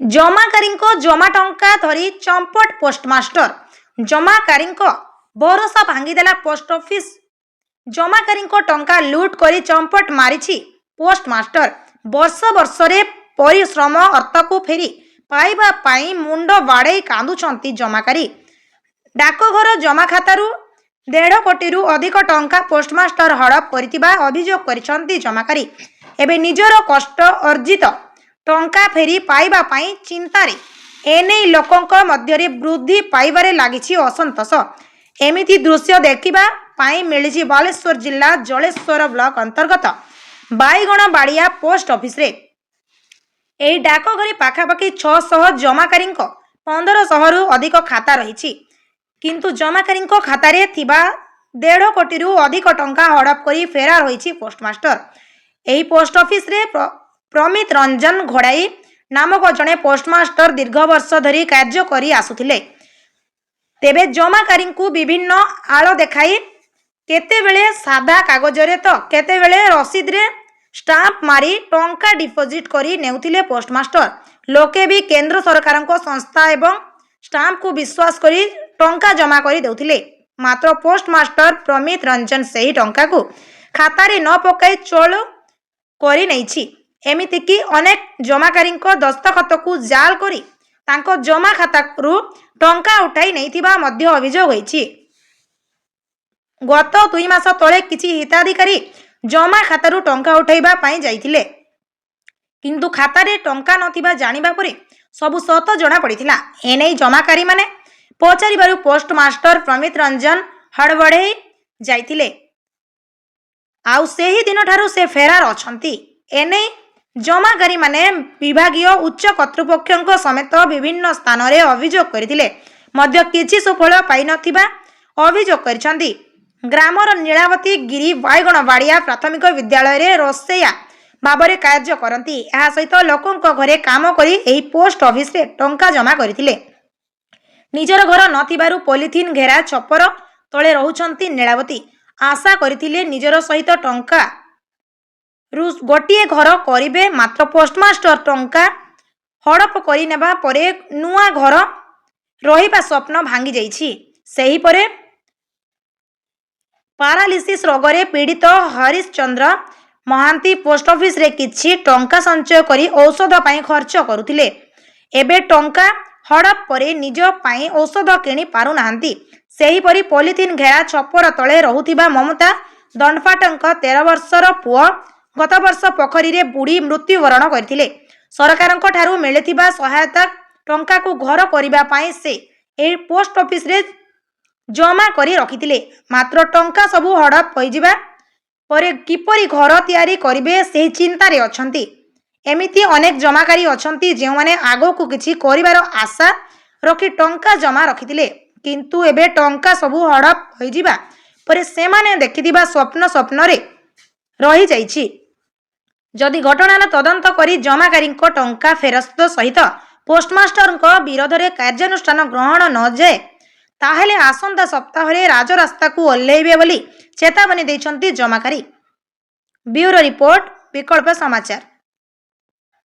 जमाकारी जमा टंका धरी चंपट पोस्टमास्टर जमाकारी भरोसा भांगीदेला पोस्ट ऑफिस। जमाकारी टंका लुट कर चंपट मारी पोस्टमास्टर। वर्ष वर्ष रे परिश्रम अर्थ को फेरी पाइबा पाई मुंड बाड़े कांदुछंती जमाकारी। डाकघर जमा खातारू 1.5 कोटी अधिक टंका पोस्टमास्टर हड़प करथिबा अभियोग करिसंती जमाकारी। एबे निजर कष्ट अर्जित टंका फेरी पाइबा पाई चिंतारे एने लोकंक मध्यरे वृद्धि पाइबारे लागिछि असंतोष। एमिति दृश्य देखिबा पाई मिलिछि बालेश्वर जिला जलेश्वर ब्लॉक अंतर्गत बाईगण बाड़िया पोस्ट ऑफिस रे। एही डाकघरे पाखापाखि 600 जमाकारी 1500 रु अधिक खाता रही, किंतु जमाकारी खातारे थिबा 1.5 कोटी अधिक टंका हड़प करी फेरार होइछि पोस्टमास्टर। एही पोस्ट ऑफिस रे प्रमित रंजन घोड़ाई नामक जड़े पोस्टमास्टर दीर्घ वर्ष धरी कार्य करी आसुथिले। तेबे जमाकारी विभिन्न आड़ देखाई केतेबेले सादा कागजरे तो केतेबेले रसीद रे स्टाम्प मारी टंका डिपोजिट करी नेउथिले पोस्टमास्टर। लोके भी केंद्र सरकार को संस्था एवं स्टाम्प को विश्वास करी टंका जमा करी देउथिले। मात्र पोस्टमास्टर प्रमित रंजन सही टंका को खातारे न पकाई चोल करी नैछि। एमिति कि अनेक जमाकारी दस्तखत को जाल करी तांको जमा खाता रु टंका उठाई नैथिबा मध्य अभियोग होइछि। गत 2 मास तले किछि हिताधिकारी जमा खातारू टंका उठाइबा पाई जाइथिले, किंतु खातारे टंका नथिबा जानिबा परे सबु सत जणा पड़िथिला। एनै जमाकारी माने पचारिबारु पोस्टमास्टर प्रमित रंजन हड़बड़े जाइथिले। आउ सेही दिन ठारू से फेरार अछंती। एनै जमाकारी माने विभागीय उच्च कर्तृपक्षों समेत विभिन्न स्थान रे अभियोग करथिले मध्य किछि सुफल पाई नथिबा अभियोग करिसंती। ग्रामर नीलावती गिरी बाईगण बाड़िया प्राथमिक विद्यालय रे रोसैया भाबरे कार्य करती। यह सहित लोकंक घरे काम करी एही पोस्ट ऑफिस रे टंका जमा करथिले। निजर घर नथिबारु पॉलिथिन घेरा छपर तले रहुचंती नीलावती। आशा करथिले निजर सहित टंका रु गोटे घर करिबे, मात्र पोस्टमास्टर टंका हड़प करि नेबा परे नुआ घर रहिबा स्वप्न भांगी जाइछि। सेही परे पारालिसिस रोगरे पीड़ित हरीश चंद्र महांती पोस्ट ऑफिस रे किछि टंका संचय करी औषध पाई खर्च करुथिले। एबे टंका हड़प परे निज पाई औषध किणी पारु नाहंती। सेही परी पॉलिथिन घेरा छपर तले रहुथिबा ममता दंडपाटंक 13 वर्षर पुओ गत वर्ष पोखरी रे बुड़ी मृत्युवरण करथिले। सरकारंक ठारू मिलिथिबा सहायता टंका को घर करिबा पाई से ए पोस्ट ऑफिस रे जमा करी रखिथिले, मात्र टंका सबु हड़प होइजिबा परे किपरि घर तयारी करिबे से चिंता रे अछंती। एमिति अनेक जमाकारी अछंती जे माने आगो को किछि करिवार आशा रखि टंका जमा रखिथिले, किंतु एबे टंका सबु हड़प होइजिबा परे से माने देखिथिबा स्वप्न रे रही जाइछि। जदि घटनार तदंत करी जमाकारी टंका फेरस्त सहित पोस्टमास्टर विरोध में कार्यानुष्ठान ग्रहण न जाए ताहेले आसंता सप्ताह राजरास्ता को ओह्लैबे बोली चेतावनी दैछंती जमाकारी। ब्यूरो रिपोर्ट विकल्प समाचार।